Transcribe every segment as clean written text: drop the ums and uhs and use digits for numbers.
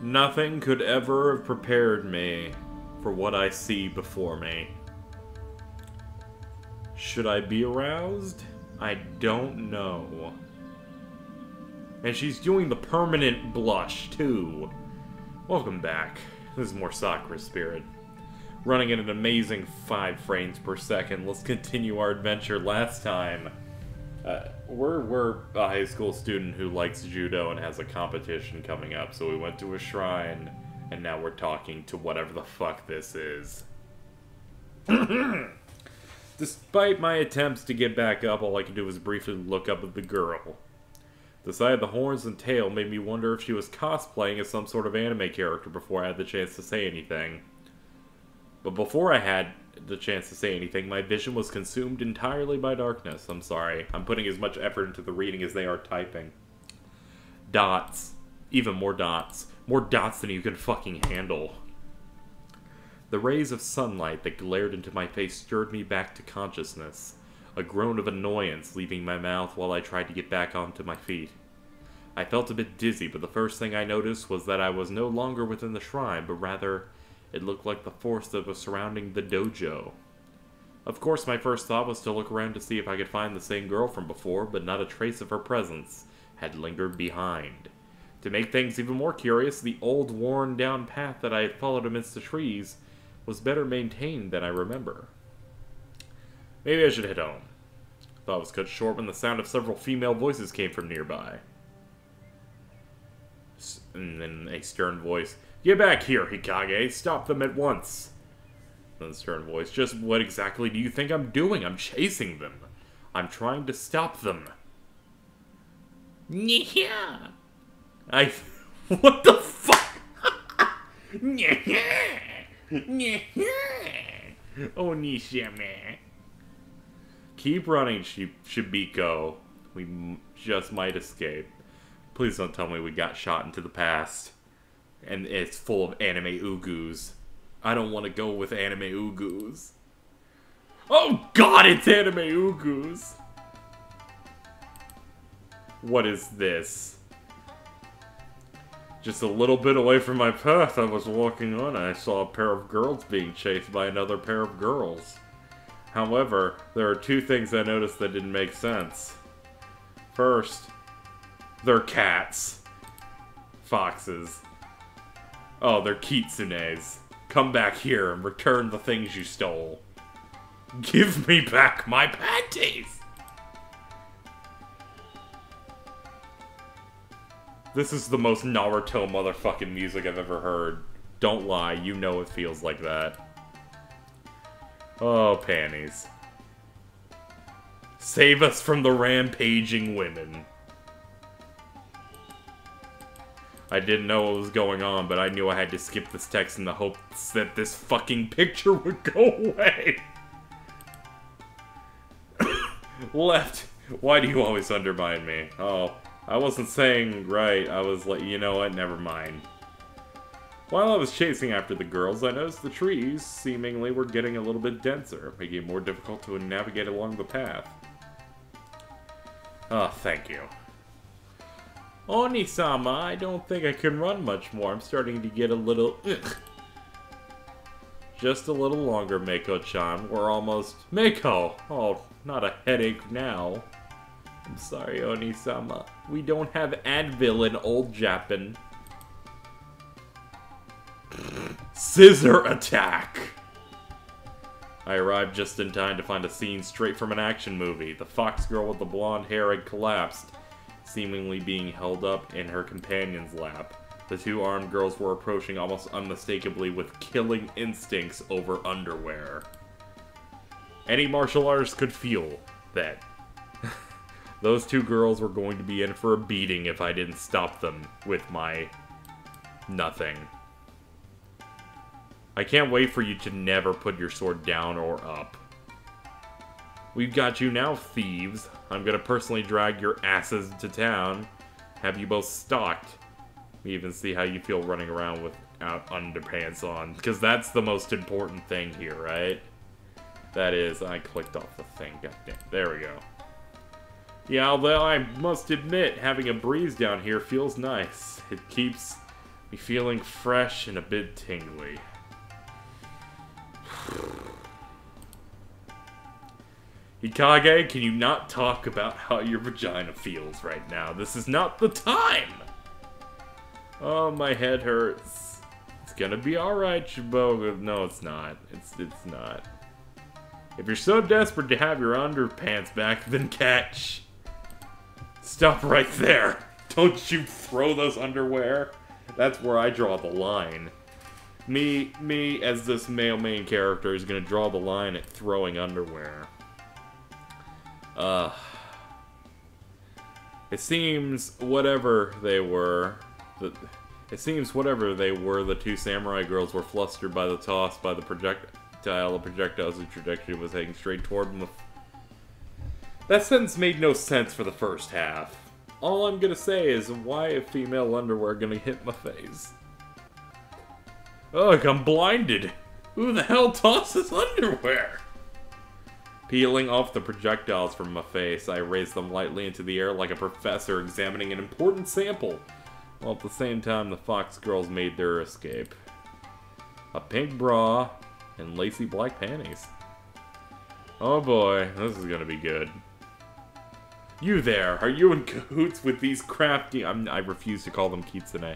Nothing could ever have prepared me for what I see before me. Should I be aroused? I don't know. And she's doing the permanent blush, too. Welcome back. This is more Sakura Spirit. Running at an amazing 5 frames per second. Let's continue our adventure. Last time, we're a high school student who likes judo and has a competition coming up, so we went to a shrine, and now we're talking to whatever the fuck this is. Despite my attempts to get back up, all I could do was briefly look up at the girl. The sight of the horns and tail made me wonder if she was cosplaying as some sort of anime character before I had the chance to say anything. But before I had the chance to say anything, my vision was consumed entirely by darkness. I'm sorry. I'm putting as much effort into the reading as they are typing. Dots. Even more dots. More dots than you can fucking handle. The rays of sunlight that glared into my face stirred me back to consciousness. A groan of annoyance leaving my mouth while I tried to get back onto my feet. I felt a bit dizzy, but the first thing I noticed was that I was no longer within the shrine, but rather, it looked like the forest that was surrounding the dojo. Of course, my first thought was to look around to see if I could find the same girl from before, but not a trace of her presence had lingered behind. To make things even more curious, the old worn-down path that I had followed amidst the trees was better maintained than I remember. Maybe I should head home. Thought was cut short when the sound of several female voices came from nearby. And then a stern voice, "Get back here, Hikage! Stop them at once!" Then the stern voice, "Just what exactly do you think I'm doing? I'm chasing them. I'm trying to stop them." Yeah. What the fuck? Oh, Nishame. Keep running, Shibiko. We just might escape. Please don't tell me we got shot into the past. And it's full of anime ugus. I don't want to go with anime ugus. Oh god, it's anime ugus! What is this? Just a little bit away from my path I was walking on, I saw a pair of girls being chased by another pair of girls. However, there are 2 things I noticed that didn't make sense. First, they're cats. Foxes. Oh, they're kitsunes. Come back here and return the things you stole. Give me back my panties! This is the most Naruto motherfucking music I've ever heard. Don't lie, you know it feels like that. Oh, panties. Save us from the rampaging women. I didn't know what was going on, but I knew I had to skip this text in the hopes that this fucking picture would go away. Left. Why do you always undermine me? Oh, I wasn't saying right. I was like, you know what, never mind. While I was chasing after the girls, I noticed the trees seemingly were getting a little bit denser, making it more difficult to navigate along the path. Oh, thank you. Oni-sama, I don't think I can run much more. I'm starting to get a little... Ugh. Just a little longer, Mako-chan. We're almost... Mako! Oh, not a headache now. I'm sorry, Oni-sama. We don't have Advil in Old Japan. Scissor attack! I arrived just in time to find a scene straight from an action movie. The fox girl with the blonde hair had collapsed, seemingly being held up in her companion's lap. The 2 armed girls were approaching almost unmistakably with killing instincts over underwear. Any martial artist could feel that those 2 girls were going to be in for a beating if I didn't stop them with my nothing. I can't wait for you to never put your sword down or up. We've got you now, thieves. I'm gonna personally drag your asses to town, have you both stalked. We even see how you feel running around without underpants on, because that's the most important thing here, right? That is, I clicked off the thing, goddamn. There we go. Yeah, although I must admit, having a breeze down here feels nice. It keeps Be feeling fresh and a bit tingly. Hikage, can you not talk about how your vagina feels right now? This is not the time! Oh, my head hurts. It's gonna be alright, Shiboga. No, it's not. It's not. If you're so desperate to have your underpants back, then catch. Stop right there. Don't you throw those underwear. That's where I draw the line. Me as this male main character is gonna draw the line at throwing underwear. It seems whatever they were, the two samurai girls were flustered by the toss by the projectile. The projectile's trajectory was heading straight toward them. That sentence made no sense for the first half. All I'm gonna say is, why is female underwear gonna hit my face? Ugh, I'm blinded! Who the hell tosses underwear? Peeling off the projectiles from my face, I raised them lightly into the air like a professor examining an important sample, while at the same time the fox girls made their escape. A pink bra and lacy black panties. Oh boy, this is gonna be good. You there, are you in cahoots with these crafty... I refuse to call them kitsune.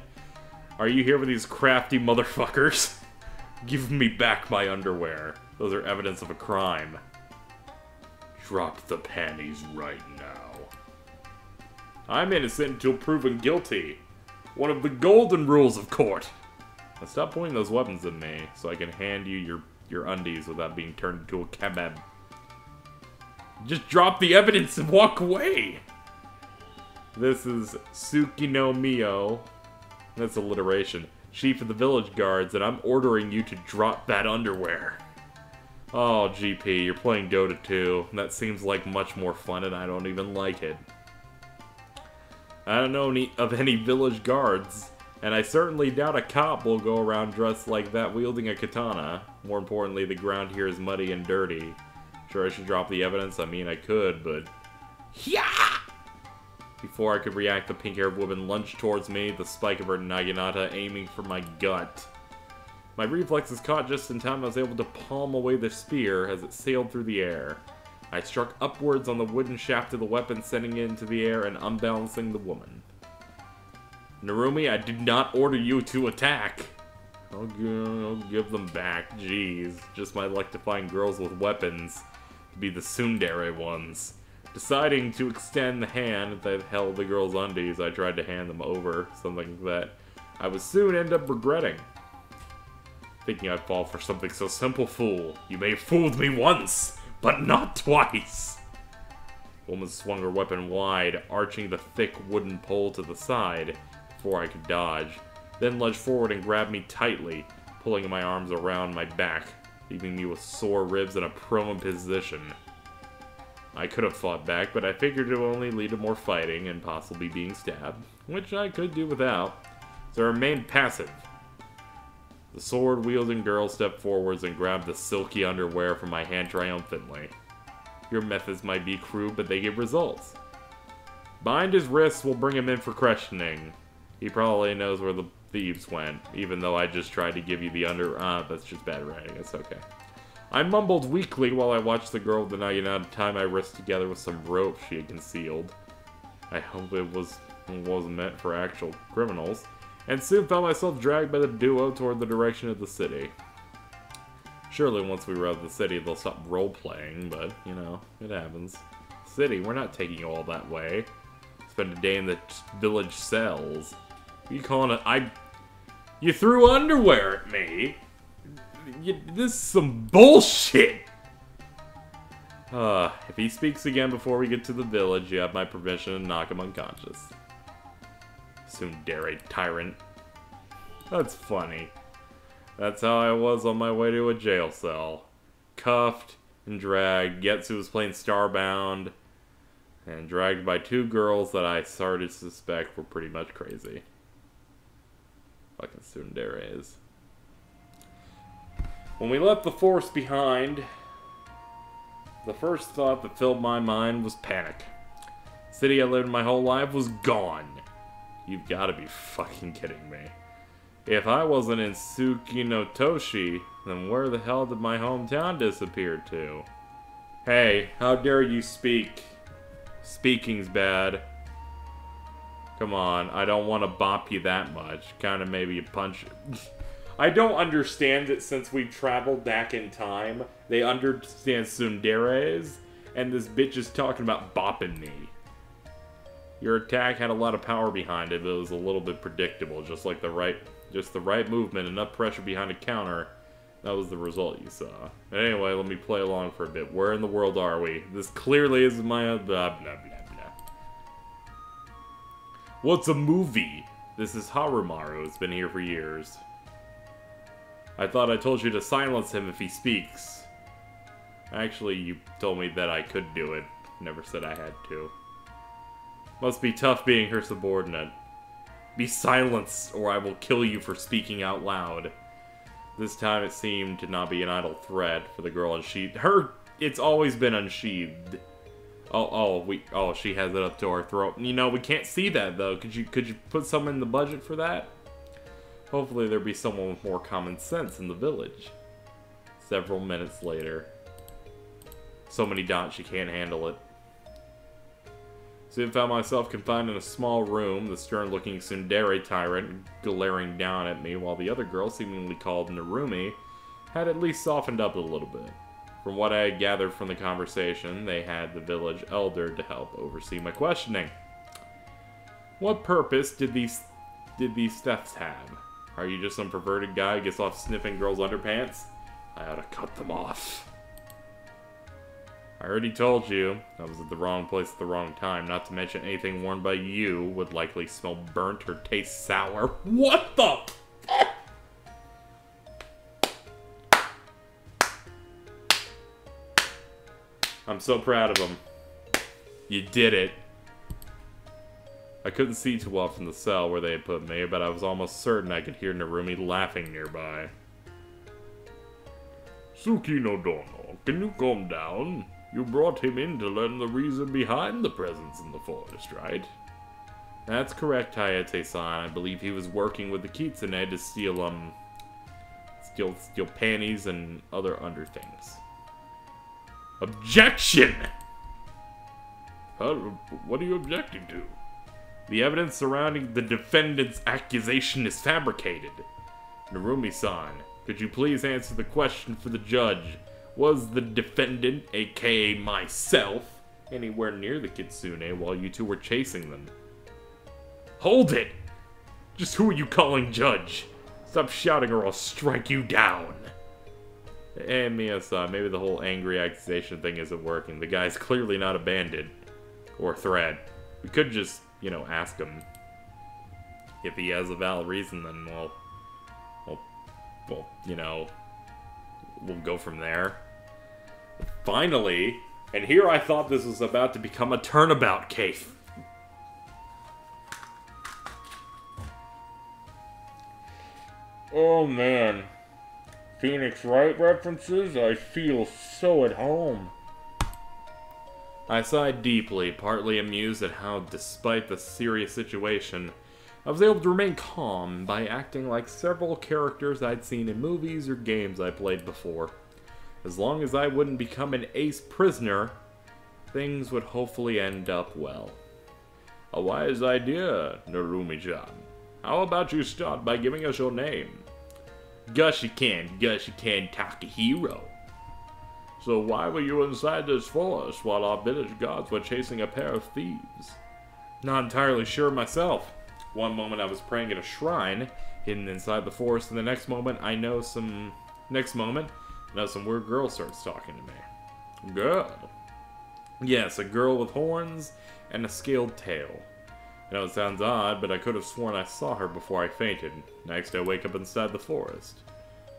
Are you here with these crafty motherfuckers? Give me back my underwear. Those are evidence of a crime. Drop the panties right now. I'm innocent until proven guilty. One of the golden rules of court. Now stop pointing those weapons at me, so I can hand you your undies without being turned into a kebab. Just drop the evidence and walk away! This is Suki no Mio. That's alliteration. Chief of the village guards, and I'm ordering you to drop that underwear. Oh, GP, you're playing Dota 2. That seems like much more fun, and I don't even like it. I don't know of any village guards, and I certainly doubt a cop will go around dressed like that wielding a katana. More importantly, the ground here is muddy and dirty. Sure, I should drop the evidence. I mean, I could, but... Yeah! Before I could react, the pink-haired woman lunged towards me, the spike of her naginata aiming for my gut. My reflexes caught just in time. I was able to palm away the spear as it sailed through the air. I struck upwards on the wooden shaft of the weapon, sending it into the air and unbalancing the woman. Narumi, I did not order you to attack. I'll give them back. Jeez, just my luck to find girls with weapons to be the tsundere ones. Deciding to extend the hand that held the girl's undies, I tried to hand them over, something that I would soon end up regretting. Thinking I'd fall for something so simple, fool. You may have fooled me once, but not twice. The woman swung her weapon wide, arching the thick wooden pole to the side before I could dodge, then lunged forward and grabbed me tightly, pulling my arms around my back, leaving me with sore ribs in a prone position. I could have fought back, but I figured it would only lead to more fighting and possibly being stabbed, which I could do without, so I remained passive. The sword-wielding girl stepped forwards and grabbed the silky underwear from my hand triumphantly. Your methods might be crude, but they give results. Bind his wrists, we'll bring him in for questioning. He probably knows where the thieves went, even though I just tried to give you the that's just bad writing, it's okay. I mumbled weakly while I watched the girl with the naginata tie my wrists together with some rope she had concealed. I hope it wasn't meant for actual criminals, and soon found myself dragged by the duo toward the direction of the city. Surely once we were out of the city, they'll stop role-playing, but, you know, it happens. City, we're not taking you all that way. Spend a day in the village cells. What are you calling it? You threw underwear at me! This is some bullshit! If he speaks again before we get to the village, you have my permission to knock him unconscious. Tsundere tyrant. That's funny. That's how I was on my way to a jail cell. Cuffed and dragged. Getsu was playing Starbound. And dragged by two girls that I started to suspect were pretty much crazy. Fucking Tsunderes. When we left the forest behind, the first thought that filled my mind was panic. The city I lived my whole life was gone. You've got to be fucking kidding me. If I wasn't in Suki no Toshi, then where the hell did my hometown disappear to? Hey, how dare you speak? Speaking's bad. Come on, I don't want to bop you that much. Kinda maybe a punch. I don't understand it since we traveled back in time. They understand tsunderes, and this bitch is talking about bopping me. Your attack had a lot of power behind it, but it was a little bit predictable. Just the right movement, enough pressure behind a counter. That was the result you saw. Anyway, let me play along for a bit. Where in the world are we? This clearly is my blah blah blah blah. What's a movie? This is Harumaru. It's been here for years. I thought I told you to silence him if he speaks. Actually, you told me that I could do it. Never said I had to. Must be tough being her subordinate. Be silenced, or I will kill you for speaking out loud. This time it seemed to not be an idle threat for the girl unsheathed. It's always been unsheathed. She has it up to her throat. You know, we can't see that though. Could you put some in the budget for that? Hopefully there'll be someone with more common sense in the village. Several minutes later. So many dots, she can't handle it. Soon found myself confined in a small room, the stern-looking tsundere tyrant glaring down at me, while the other girl, seemingly called Narumi, had at least softened up a little bit. From what I had gathered from the conversation, they had the village elder to help oversee my questioning. What purpose did these thefts have? Are you just some perverted guy who gets off sniffing girls' underpants? I ought to cut them off. I already told you, I was at the wrong place at the wrong time, not to mention anything worn by you would likely smell burnt or taste sour. What the I'm so proud of him. You did it. I couldn't see too well from the cell where they had put me, but I was almost certain I could hear Narumi laughing nearby. Suki no Dono, can you calm down? You brought him in to learn the reason behind the presence in the forest, right? That's correct, Hayate-san. I believe he was working with the Kitsune to steal panties and other underthings. Objection! What are you objecting to? The evidence surrounding the defendant's accusation is fabricated. Narumi-san, could you please answer the question for the judge? Was the defendant, aka myself, anywhere near the Kitsune while you two were chasing them? Hold it! Just who are you calling judge? Stop shouting or I'll strike you down. And Mia-san, maybe the whole angry accusation thing isn't working. The guy's clearly not a bandit. Or a threat. We could just, ask him. If he has a valid reason, then, well, we'll go from there. Finally, and here I thought this was about to become a turnabout case. Oh man. Phoenix Wright references? I feel so at home. I sighed deeply, partly amused at how, despite the serious situation, I was able to remain calm by acting like several characters I'd seen in movies or games I played before. As long as I wouldn't become an ace prisoner, things would hopefully end up well. A wise idea, Narumi-chan. How about you start by giving us your name? Gushiken Takahiro. So why were you inside this forest while our village guards were chasing a pair of thieves? Not entirely sure myself. One moment I was praying at a shrine, hidden inside the forest, and the next moment a weird girl starts talking to me. Girl? Yes, a girl with horns and a scaled tail. I know it sounds odd, but I could have sworn I saw her before I fainted. Next, I wake up inside the forest.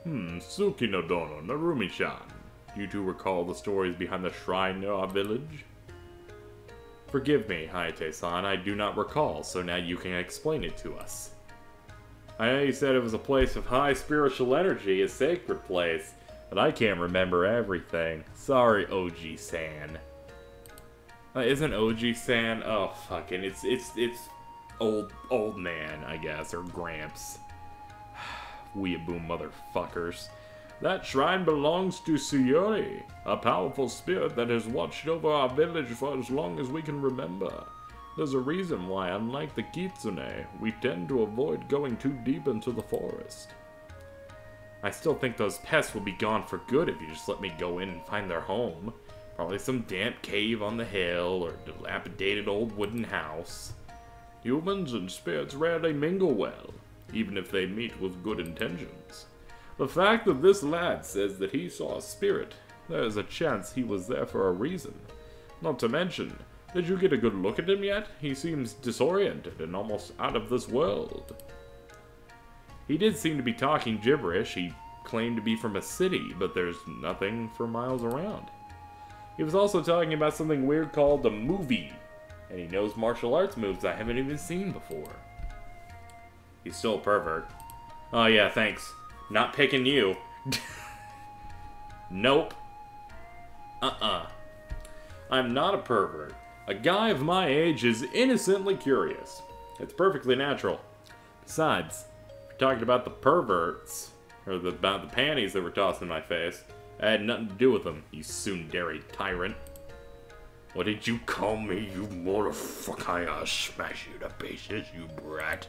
Suki no Dono, Narumi-chan. You two recall the stories behind the shrine near our village? Forgive me, Hayate-san, I do not recall, so now you can explain it to us. I know you said it was a place of high spiritual energy, a sacred place, but I can't remember everything. Sorry, OG-san. Isn't OG-san? Oh, fucking, it's old man, I guess, or Gramps. weeaboo motherfuckers. That shrine belongs to Suyori, a powerful spirit that has watched over our village for as long as we can remember. There's a reason why, unlike the Kitsune, we tend to avoid going too deep into the forest. I still think those pests will be gone for good if you just let me go in and find their home. Probably some damp cave on the hill, or dilapidated old wooden house. Humans and spirits rarely mingle well, even if they meet with good intentions. The fact that this lad says that he saw a spirit, there is a chance he was there for a reason. Not to mention, did you get a good look at him yet? He seems disoriented and almost out of this world. He did seem to be talking gibberish. He claimed to be from a city, but there's nothing for miles around. He was also talking about something weird called the movie, and he knows martial arts moves I haven't even seen before. He's still a pervert. Oh yeah, thanks. Not picking you. Nope. I'm not a pervert. A guy of my age is innocently curious. It's perfectly natural. Besides, if you're talking about the perverts, or about the panties that were tossed in my face, I had nothing to do with them, you tsundere tyrant. What did you call me, you motherfucker? I'll smash you to pieces, you brat.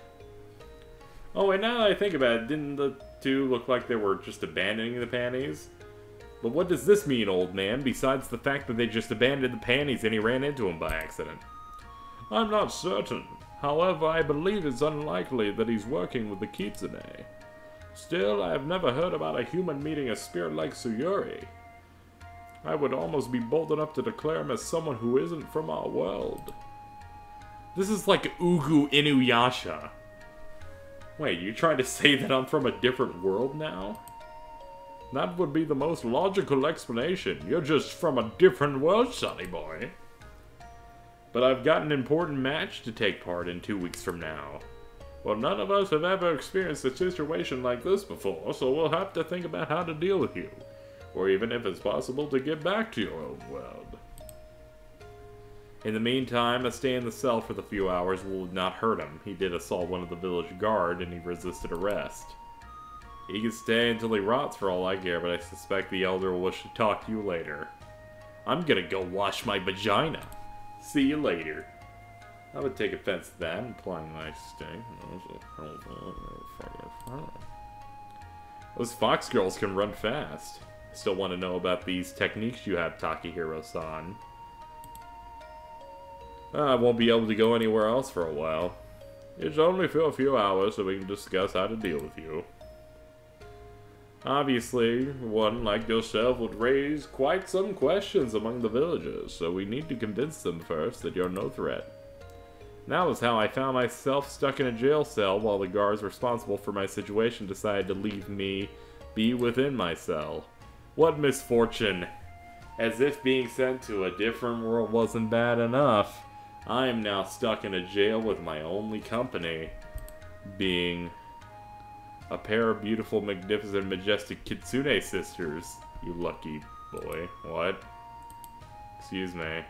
Oh, and now that I think about it, didn't the two look like they were just abandoning the panties? But what does this mean, old man, besides the fact that they just abandoned the panties and he ran into them by accident? I'm not certain. However, I believe it's unlikely that he's working with the Kitsune. Still, I have never heard about a human meeting a spirit like Suyori. I would almost be bold enough to declare him as someone who isn't from our world. This is like Ugu Inuyasha. Wait, you trying to say that I'm from a different world now? That would be the most logical explanation. You're just from a different world, sonny boy. But I've got an important match to take part in 2 weeks from now. Well, none of us have ever experienced a situation like this before, so we'll have to think about how to deal with you. Or even if it's possible to get back to your own world. In the meantime, a stay in the cell for the few hours will not hurt him. He did assault one of the village guard and he resisted arrest. He can stay until he rots for all I care, but I suspect the elder will wish to talk to you later. I'm gonna go wash my vagina. See you later. I would take offense to that, implying that I stay. Those fox girls can run fast. I still want to know about these techniques you have, Takahiro-san. I won't be able to go anywhere else for a while. It's only for a few hours so we can discuss how to deal with you. Obviously, one like yourself would raise quite some questions among the villagers, so we need to convince them first that you're no threat. That was how I found myself stuck in a jail cell while the guards responsible for my situation decided to leave me be within my cell. What misfortune! As if being sent to a different world wasn't bad enough, I am now stuck in a jail with my only company being a pair of beautiful, magnificent, majestic Kitsune sisters. You lucky boy. What? Excuse me.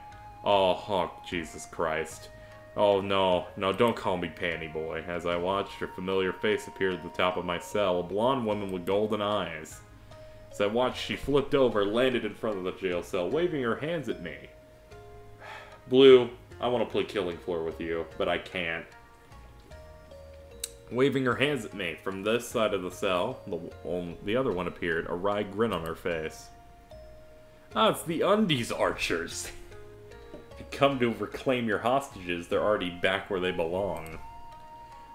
Oh, Jesus Christ. Oh no, no, don't call me Panty Boy. As I watched, her familiar face appear at the top of my cell, a blonde woman with golden eyes. As I watched, she flipped over, landed in front of the jail cell, waving her hands at me. Blue, I want to play Killing Floor with you, but I can't. Waving her hands at me from this side of the cell, the other one appeared, a wry grin on her face. Ah, it's the Undies Archers. Come to reclaim your hostages, they're already back where they belong.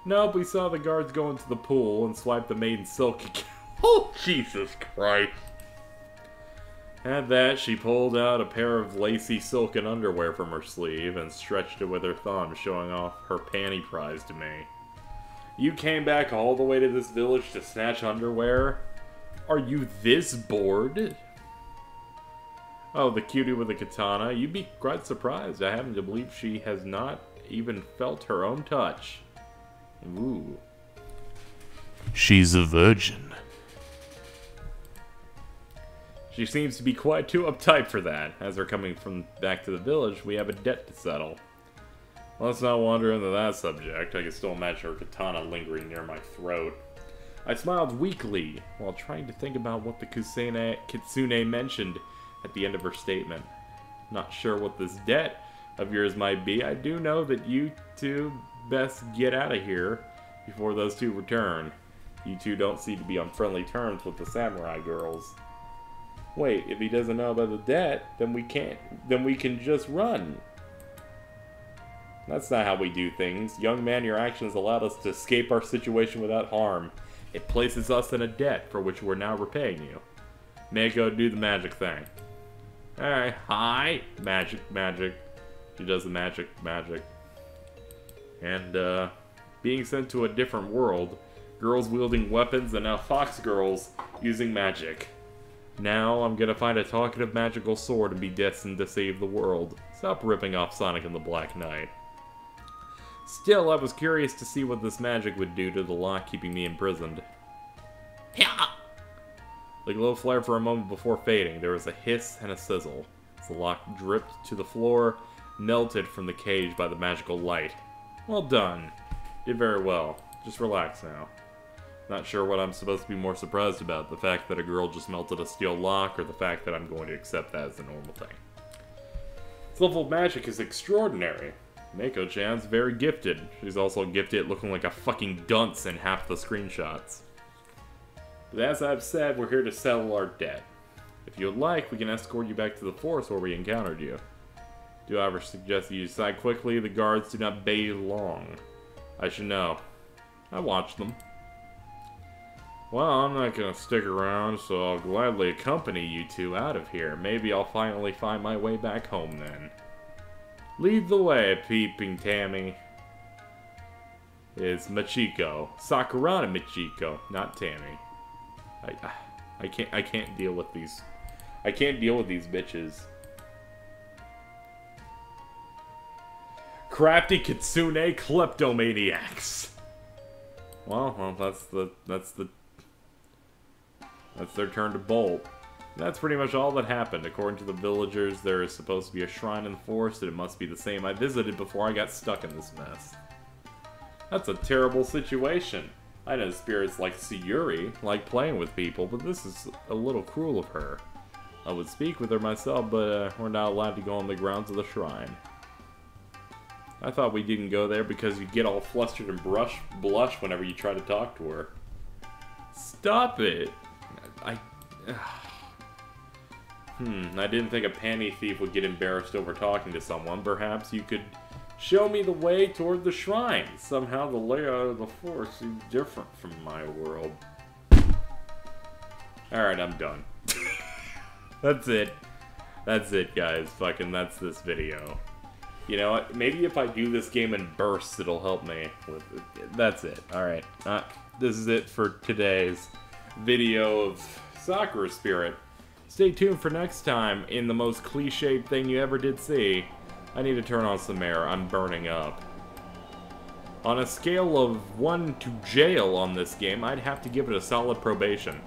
Nope, we saw the guards go into the pool and swipe the maiden silk again. Oh, Jesus Christ. At that, she pulled out a pair of lacy silken underwear from her sleeve and stretched it with her thumb, showing off her panty prize to me. You came back all the way to this village to snatch underwear? Are you this bored? Oh, the cutie with the katana. You'd be quite surprised. I happen to believe she has not even felt her own touch. Ooh. She's a virgin. She seems to be quite too uptight for that. As we're coming back to the village, we have a debt to settle. Let's not wander into that subject. I can still imagine her katana lingering near my throat. I smiled weakly while trying to think about what the Kitsune mentioned at the end of her statement. Not sure what this debt of yours might be. I do know that you two best get out of here before those two return. You two don't seem to be on friendly terms with the samurai girls. Wait, if he doesn't know about the debt, then we can just run. That's not how we do things. Young man, your actions allowed us to escape our situation without harm. It places us in a debt for which we're now repaying you. Mako, do the magic thing. Alright, hi. Magic. She does the magic. And, being sent to a different world, girls wielding weapons, and now fox girls using magic. Now I'm gonna find a talkative magical sword and be destined to save the world. Stop ripping off Sonic and the Black Knight. Still, I was curious to see what this magic would do to the lock keeping me imprisoned. The glow flared for a moment before fading. There was a hiss and a sizzle as the lock dripped to the floor, melted from the cage by the magical light. Well done. Did very well. Just relax now. Not sure what I'm supposed to be more surprised about, the fact that a girl just melted a steel lock, or the fact that I'm going to accept that as a normal thing. This level of magic is extraordinary. Mako-chan's very gifted. She's also gifted at looking like a fucking dunce in half the screenshots. But as I've said, we're here to settle our debt. If you would like, we can escort you back to the forest where we encountered you. Do I ever suggest you decide quickly? The guards do not bathe long. I should know. I watched them. Well, I'm not gonna stick around, so I'll gladly accompany you two out of here. Maybe I'll finally find my way back home then. Lead the way, peeping Tammy. It's Machiko. Sakura Machiko, not Tammy. I can't deal with these. I can't deal with these bitches. Crafty Kitsune kleptomaniacs. Well, that's their turn to bolt. That's pretty much all that happened. According to the villagers, there is supposed to be a shrine in the forest, and it must be the same I visited before I got stuck in this mess. That's a terrible situation. I know spirits like Sayuri like playing with people, but this is a little cruel of her. I would speak with her myself, but we're not allowed to go on the grounds of the shrine. I thought we didn't go there because you get all flustered and blush whenever you try to talk to her. Stop it! I didn't think a panty thief would get embarrassed over talking to someone. Perhaps you could show me the way toward the shrine. Somehow the layout of the forest seems different from my world. Alright, I'm done. That's it. That's it, guys. Fucking that's this video. You know what? Maybe if I do this game in bursts, it'll help me with it. That's it. Alright. This is it for today's video of Sakura Spirit. Stay tuned for next time in the most cliched thing you ever did see. I need to turn on some air. I'm burning up. On a scale of 1 to jail on this game, I'd have to give it a solid probation.